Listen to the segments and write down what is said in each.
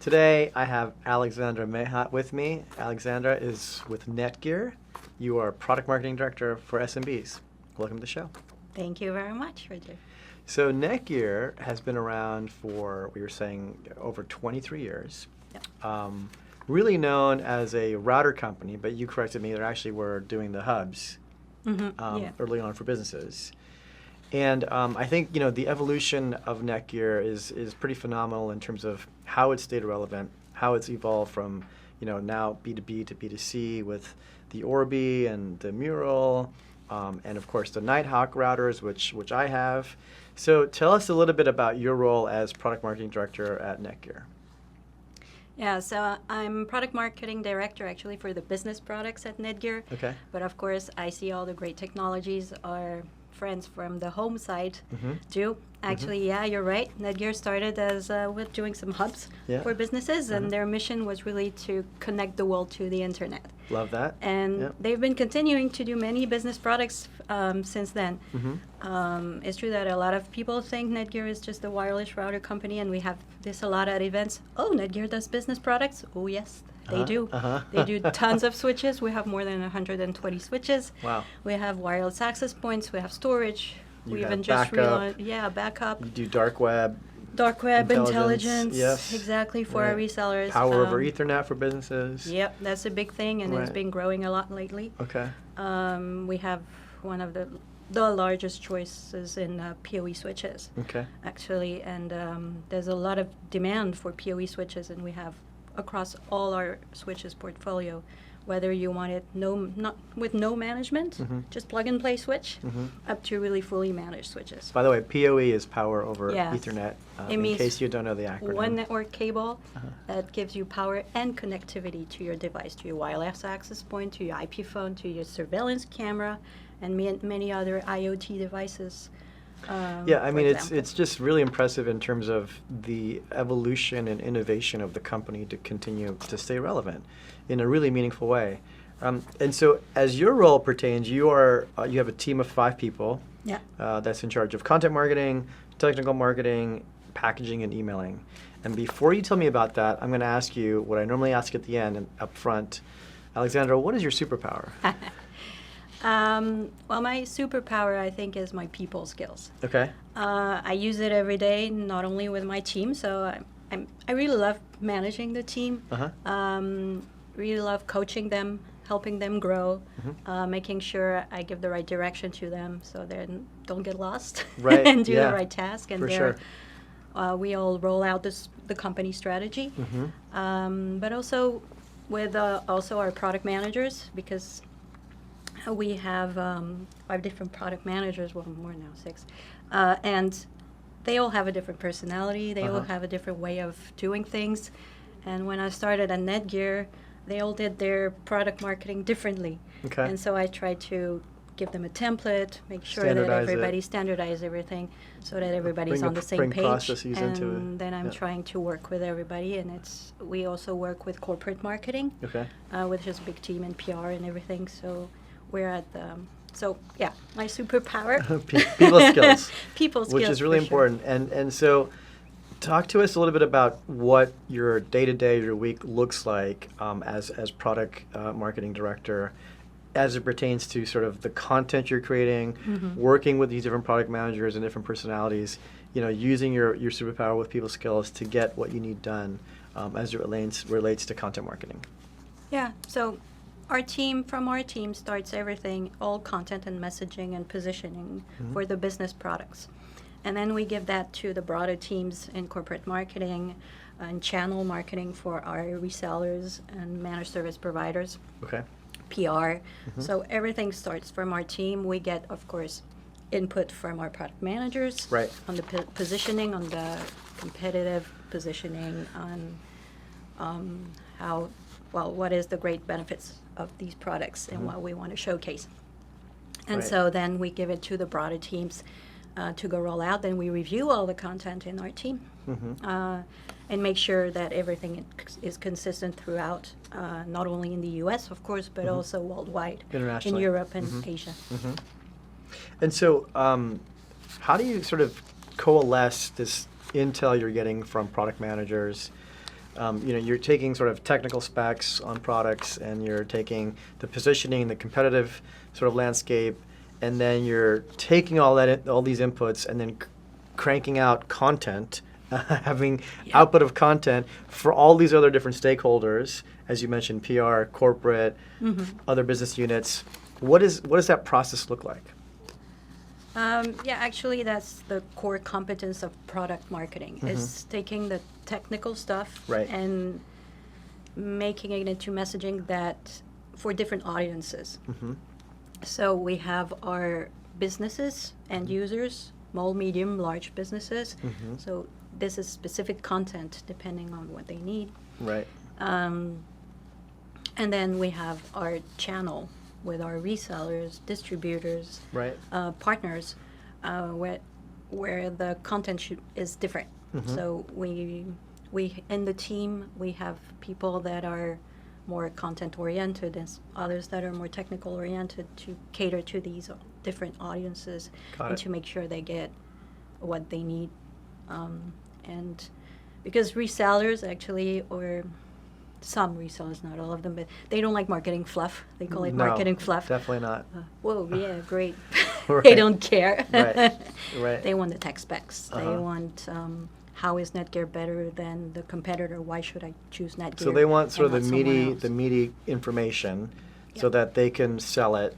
Today, I have Alexandra Méhat with me. Alexandra is with NETGEAR. You are Product Marketing Director for SMBs. Welcome to the show. Thank you very much, Rajiv. So NETGEAR has been around for, we were saying, over 23 years. Yep. Really known as a router company, but you corrected me, they actually were doing the hubs early on for businesses. And I think the evolution of NETGEAR is pretty phenomenal in terms of how it's stayed relevant, how it's evolved from now B2B to B2C with the Orbi and the Mural, and of course the Nighthawk routers, which I have. So tell us a little bit about your role as Product Marketing Director at NETGEAR. Yeah, so I'm Product Marketing Director actually for the business products at NETGEAR. Okay. But of course, I see all the great technologies our friends from the home side do. Actually, yeah, you're right. NETGEAR started as with doing some hubs for businesses, and their mission was really to connect the world to the internet. Love that. And they've been continuing to do many business products since then. It's true that a lot of people think NETGEAR is just a wireless router company, and we have this a lot at events. Oh, NETGEAR does business products? Oh, yes, they do. They do tons of switches. We have more than 120 switches. Wow. We have wireless access points. We have storage. You we have even just backup. backup. You do dark web. Dark web intelligence. Yes. Exactly, for our resellers. Power over Ethernet for businesses. Yep, that's a big thing, and it's been growing a lot lately. Okay. We have one of the largest choices in PoE switches. Okay. Actually, and there's a lot of demand for PoE switches, and we have across all our switches portfolio, whether you want it not with no management, just plug and play switch, up to really fully managed switches. By the way, PoE is power over Yeah. Ethernet, It in means case you don't know the acronym. one network cable that gives you power and connectivity to your device, to your wireless access point, to your IP phone, to your surveillance camera, and many other IoT devices. Yeah, I for mean, example. it's just really impressive in terms of the evolution and innovation of the company to continue to stay relevant in a really meaningful way. And so, as your role pertains, you have a team of 5 people. Yeah. That's in charge of content marketing, technical marketing, packaging, and emailing. And before you tell me about that, I'm going to ask you what I normally ask at the end and up front. Alexandra, what is your superpower? Well, my superpower, I think, is my people skills. Okay. I use it every day, not only with my team. So I really love managing the team. Really love coaching them, helping them grow, making sure I give the right direction to them so they don't get lost and do the right task. And for sure. We all roll out the company strategy, but also with also our product managers, because we have 5 different product managers, well, more now, 6, and they all have a different personality. They all have a different way of doing things. And when I started at NETGEAR, they all did their product marketing differently. Okay. And so I tried to give them a template, make sure that everybody standardize everything so that everybody's on the same page. Processes into it. And then I'm trying to work with everybody, and we also work with corporate marketing, which is a big team in PR and everything. So we're at my superpower. People skills. People skills, which is really important. And so talk to us a little bit about what your day-to-day, your week looks like as product marketing director, as it pertains to sort of the content you're creating, working with these different product managers and different personalities, using your superpower with people skills to get what you need done as it relates to content marketing. Yeah, so our team starts everything, all content and messaging and positioning for the business products. And then we give that to the broader teams in corporate marketing and channel marketing for our resellers and managed service providers. Okay. PR. So everything starts from our team. We get, of course, input from our product managers on the positioning, on the competitive positioning, on what is the great benefits of these products and what we want to showcase. And so then we give it to the broader teams to go roll out. Then we review all the content in our team and make sure that everything is consistent throughout, not only in the U.S., of course, but also worldwide, in Europe and Asia. And so how do you sort of coalesce this intel you're getting from product managers You're taking sort of technical specs on products, and you're taking the positioning, the competitive sort of landscape, and then you're taking all these inputs, and then cranking out content, having output of content for all these other different stakeholders, as you mentioned, PR, corporate, other business units. What does that process look like? Actually, that's the core competence of product marketing, is taking the technical stuff and making it into messaging that for different audiences. So we have our businesses, end users, small, medium, large businesses. So this is specific content depending on what they need. Right. And then we have our channel with our resellers, distributors, partners, where the content is different. So we in the team, we have people that are more content oriented and others that are more technical oriented to cater to these different audiences and to make sure they get what they need. And because resellers actually, or some resellers, not all of them, but they don't like marketing fluff. They call it marketing fluff. Definitely not. Whoa, yeah, great. They don't care. Right. They want the tech specs. They want how is NETGEAR better than the competitor? Why should I choose NETGEAR? So they want sort of the meaty information so that they can sell it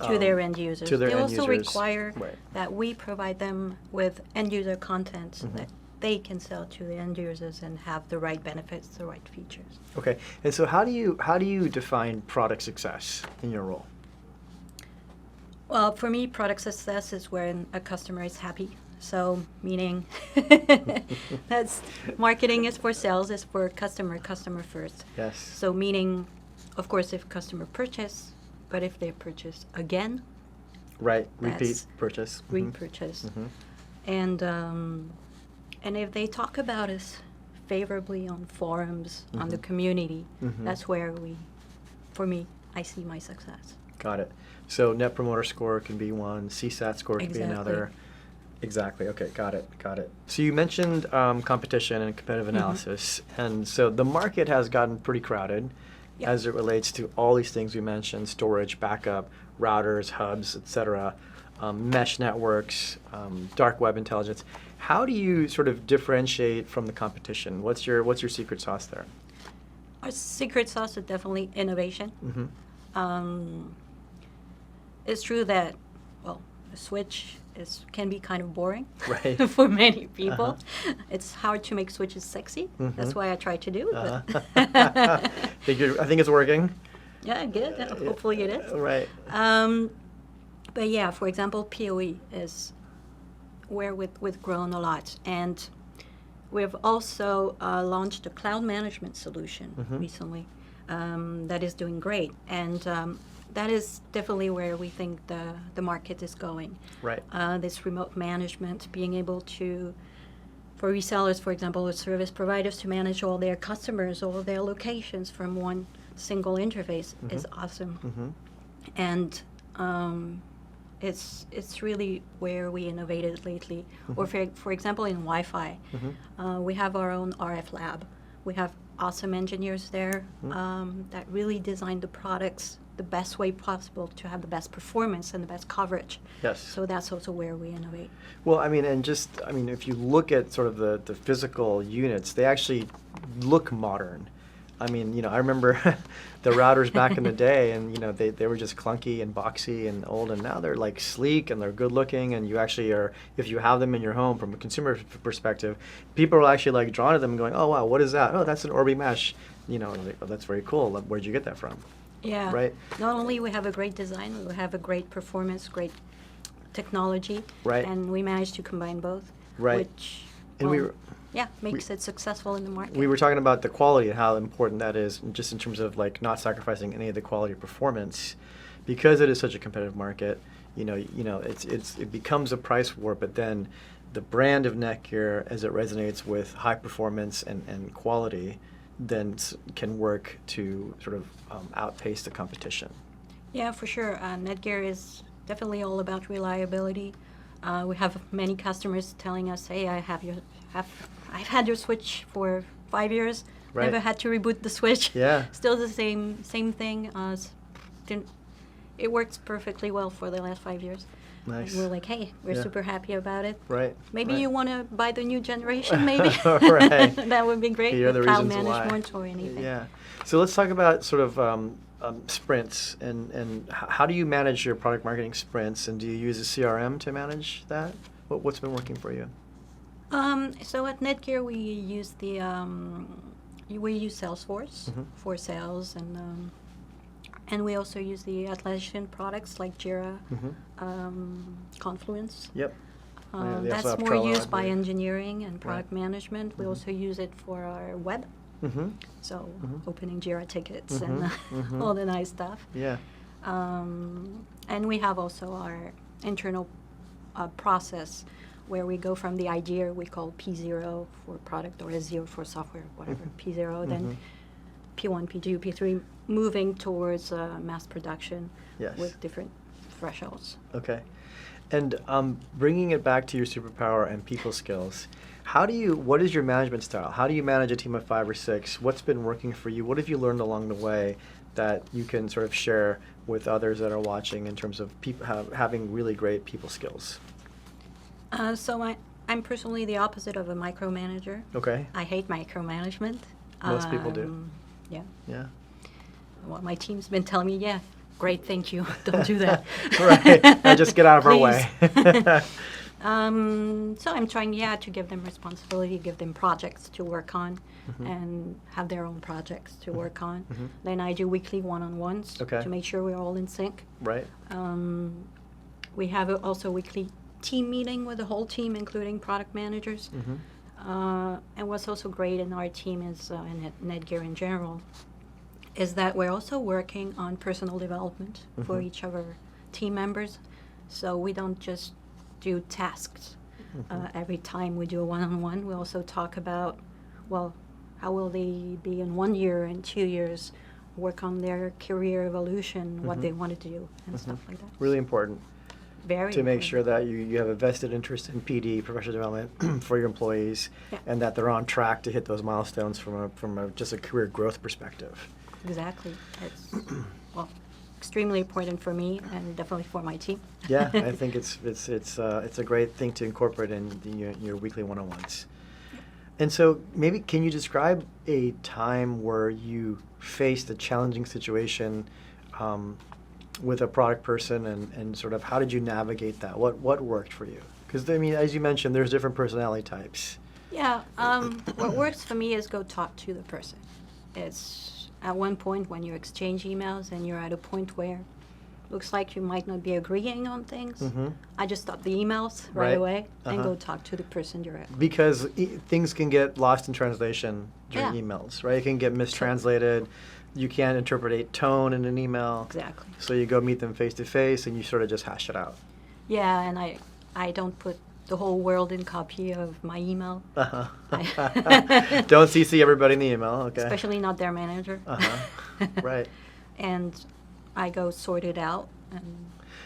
to their end users. They also require that we provide them with end user content so that they can sell to the end users and have the right benefits, the right features. Okay, and so how do you define product success in your role? Well, for me, product success is when a customer is happy. So, meaning that's marketing is for sales, is for customer first. Yes. So, meaning, of course, if customer purchase, but if they purchase again. Right. Repeat purchase. Repurchase. And if they talk about us favorably on forums, on the community, that's where for me, I see my success. Got it. So Net Promoter Score can be one, CSAT score can be another. Exactly. Okay, got it. So you mentioned competition and competitive analysis, and so the market has gotten pretty crowded as it relates to all these things we mentioned: storage, backup, routers, hubs, etc., mesh networks, dark web intelligence. How do you sort of differentiate from the competition? What's your secret sauce there? Our secret sauce is definitely innovation. It's true that, well, a switch can be kind of boring for many people. It's hard to make switches sexy. That's why I try to do it. I think it's working. Yeah, good. Hopefully it is. Right. But yeah, for example, PoE is where we've grown a lot. And we've also launched a cloud management solution recently that is doing great. And that is definitely where we think the market is going. Right. This remote management, being able to, for resellers, for example, or service providers, to manage all their customers, all their locations from one single interface is awesome. And it's really where we innovated lately. Or for example, in Wi-Fi, we have our own RF lab. We have awesome engineers there that really design the products the best way possible to have the best performance and the best coverage. Yes. So that's also where we innovate. Well, if you look at sort of the physical units, they actually look modern. I remember the routers back in the day, and they were just clunky and boxy and old, and now they're like sleek and they're good looking, and you actually are, if you have them in your home from a consumer perspective, people are actually like drawn to them and going, oh wow, what is that? Oh, that's an Orbi mesh. Oh, that's very cool. Where'd you get that from? Yeah. Right. Not only we have a great design, we have a great performance, great technology, right, and we managed to combine both, right, which makes it successful in the market. We were talking about the quality and how important that is, just in terms of like not sacrificing any of the quality or performance, because it is such a competitive market. It becomes a price war, but then the brand of NETGEAR, as it resonates with high performance and quality, then can work to sort of outpace the competition. Yeah, for sure. NETGEAR is definitely all about reliability. We have many customers telling us, "Hey, I've had your switch for 5 years. Right. Never had to reboot the switch. Yeah. Still the same thing. It works perfectly well for the last 5 years. Nice. And we're like, hey, we're super happy about it. Right. Maybe you want to buy the new generation, maybe. Right. That would be great. Here are the Cloud reasons management why. or anything. Yeah. So let's talk about sort of sprints and how do you manage your product marketing sprints, and do you use a CRM to manage that? What's been working for you? So at NETGEAR we use Salesforce for sales, and we also use the Atlassian products like Jira, Confluence. Yep. That's more used by engineering and product management. We also use it for our web. So opening Jira tickets and all the nice stuff. Yeah. And we have also our internal process where we go from the idea we call P0 for product or S0 for software, whatever, P0, then P1, P2, P3, moving towards mass production with different thresholds. Okay. And bringing it back to your superpower and people skills, what is your management style? How do you manage a team of 5 or 6? What's been working for you? What have you learned along the way that you can sort of share with others that are watching in terms of having really great people skills? So I'm personally the opposite of a micromanager. Okay. I hate micromanagement. Most people do. Yeah. Yeah. Well, my team's been telling me, yeah, great, thank you. Don't do that. Right. Now just get out of our way. So I'm trying, to give them responsibility, give them projects to work on, and have their own projects to work on. Then I do weekly one-on-ones to make sure we're all in sync. Right. We have also a weekly team meeting with the whole team, including product managers. And what's also great in our team is, and at NETGEAR in general, is that we're also working on personal development for each of our team members. So we don't just do tasks every time we do a one-on-one. We also talk about, well, how will they be in 1 year and 2 years, work on their career evolution, what they want to do, and stuff like that. Really important. Very to make important. sure that you have a vested interest in PD, professional development, for your employees, and that they're on track to hit those milestones from just a career growth perspective. Exactly. It's extremely important for me and definitely for my team. Yeah, I think it's a great thing to incorporate in your weekly one-on-ones. And so maybe can you describe a time where you faced a challenging situation with a product person and sort of how did you navigate that? What worked for you? Because, I mean, as you mentioned, there's different personality types. Yeah, what works for me is go talk to the person. It's at one point when you exchange emails and you're at a point where looks like you might not be agreeing on things, I just stop the emails right away and go talk to the person directly. Because things can get lost in translation during emails, right? It can get mistranslated. You can't interpret a tone in an email. Exactly. So you go meet them face to face and you sort of just hash it out. Yeah, and I don't put the whole world in copy of my email. Don't CC everybody in the email, okay. Especially not their manager. Right. And I go sort it out, and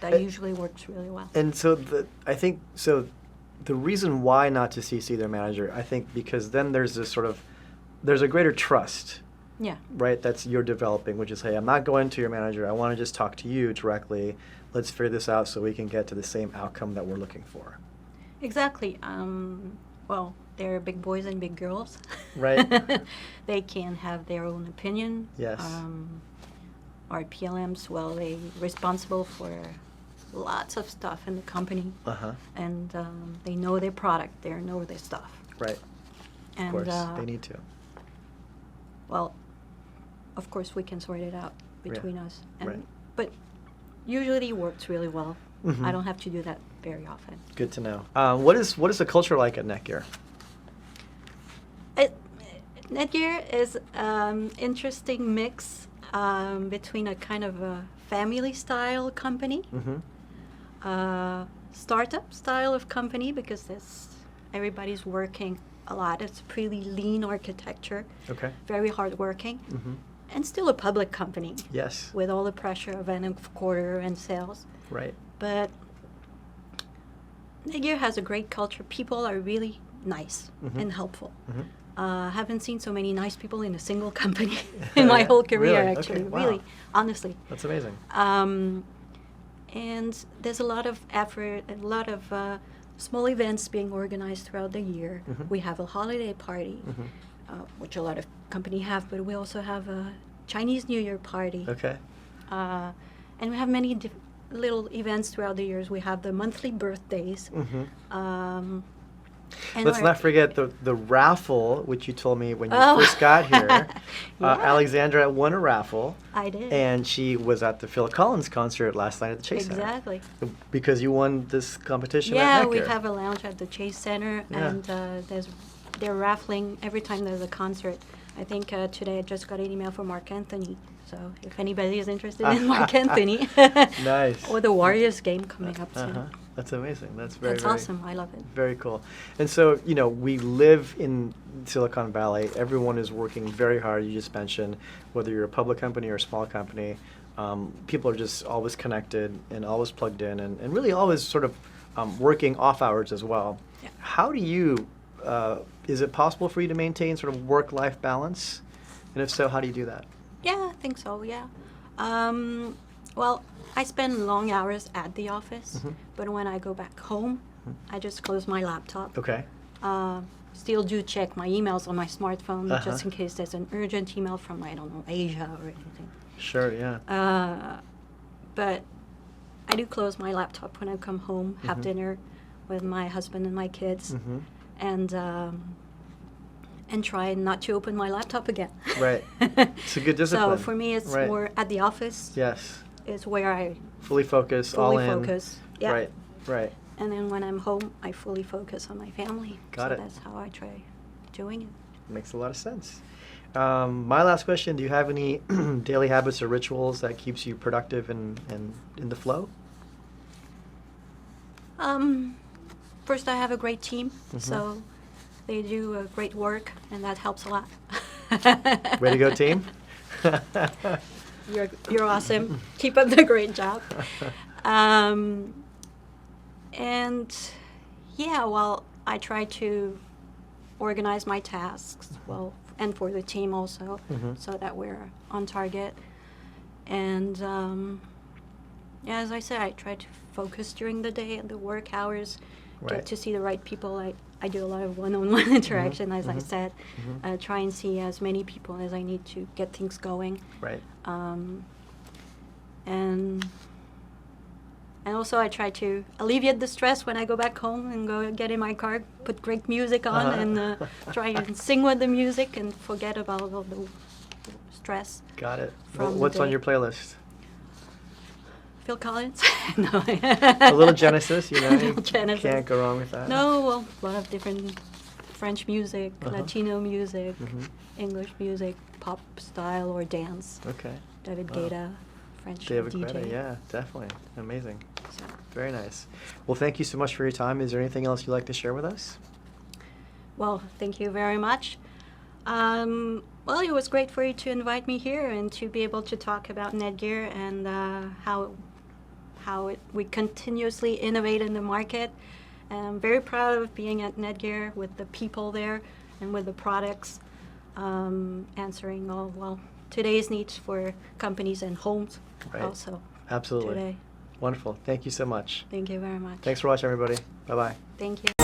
that usually works really well. And so I think the reason why not to CC their manager, I think because then there's a greater trust. Yeah. Right, that's you're developing, which is, hey, I'm not going to your manager. I want to just talk to you directly. Let's figure this out so we can get to the same outcome that we're looking for. Exactly. Well, they're big boys and big girls. Right. They can have their own opinion. Yes. Our PLMs, well, they're responsible for lots of stuff in the company. And they know their product. They know their stuff. Right. And, of course, they need to. Well, of course, we can sort it out between us. Right. But usually it works really well. I don't have to do that very often. Good to know. What is the culture like at NETGEAR? NETGEAR is an interesting mix between a kind of a family-style company, startup style of company, because everybody's working a lot. It's pretty lean architecture. Okay. Very hardworking. And still a public company. Yes. With all the pressure of end of quarter and sales. Right. But NETGEAR has a great culture. People are really nice and helpful. Haven't seen so many nice people in a single company in my whole career, really? actually. Okay, wow. Really, honestly. That's amazing. And there's a lot of effort, a lot of small events being organized throughout the year. We have a holiday party, which a lot of companies have, but we also have a Chinese New Year party. Okay. And we have many little events throughout the years. We have the monthly birthdays. And let's not forget the raffle, which you told me when you first got here. Alexandra won a raffle. I did. And she was at the Phil Collins concert last night at the Chase Center. Exactly. Because you won this competition at Yeah, NETGEAR. we have a lounge at the Chase Center, and they're raffling every time there's a concert. I think today I just got an email from Mark Anthony. So if anybody is interested in Mark Anthony. Nice. Or the Warriors game coming up soon. That's amazing. That's That's awesome. I love it. Very cool. And so, we live in Silicon Valley. Everyone is working very hard. You just mentioned, whether you're a public company or a small company, people are just always connected and always plugged in and really always sort of working off hours as well. Yeah. How do you, is it possible for you to maintain sort of work-life balance? And if so, how do you do that? Yeah, I think so, yeah. Well, I spend long hours at the office, but when I go back home, I just close my laptop. Okay. Still do check my emails on my smartphone just in case there's an urgent email from, I don't know, Asia or anything. Sure, yeah. But I do close my laptop when I come home, have dinner with my husband and my kids, and try not to open my laptop again. Right. It's a good discipline. So for me, it's more at the office. Yes. Is where I fully focus, all in. Focus. Yeah. Right. Right. And then when I'm home, I fully focus on my family. Got it. So that's how I try doing it. Makes a lot of sense. My last question: do you have any daily habits or rituals that keeps you productive and in the flow? First, I have a great team, so they do great work, and that helps a lot. Way to go, team! You're awesome. Keep up the great job. And yeah, well, I try to organize my tasks well, and for the team also, so that we're on target. And yeah, as I said, I try to focus during the day and the work hours, get to see the right people. I do a lot of one-on-one interaction, as I said. Try and see as many people as I need to get things going. Right. And also I try to alleviate the stress when I go back home and go get in my car, put great music on, and try and sing with the music and forget about all the stress. Got it. What's on your playlist? Phil Collins. No. A little Genesis, you Genesis. Can't go wrong with that. No, well, a lot of different French music, Latino music, English music, pop style or dance. Okay. David Guetta, French David DJ. Guetta, yeah, definitely. Amazing. So. Very nice. Well, thank you so much for your time. Is there anything else you'd like to share with us? Well, thank you very much. Well, it was great for you to invite me here and to be able to talk about NETGEAR and how we continuously innovate in the market. And I'm very proud of being at NETGEAR with the people there and with the products, answering all, well, today's needs for companies and homes also. Absolutely. Today. Wonderful. Thank you so much. Thank you very much. Thanks for watching, everybody. Bye-bye. Thank you.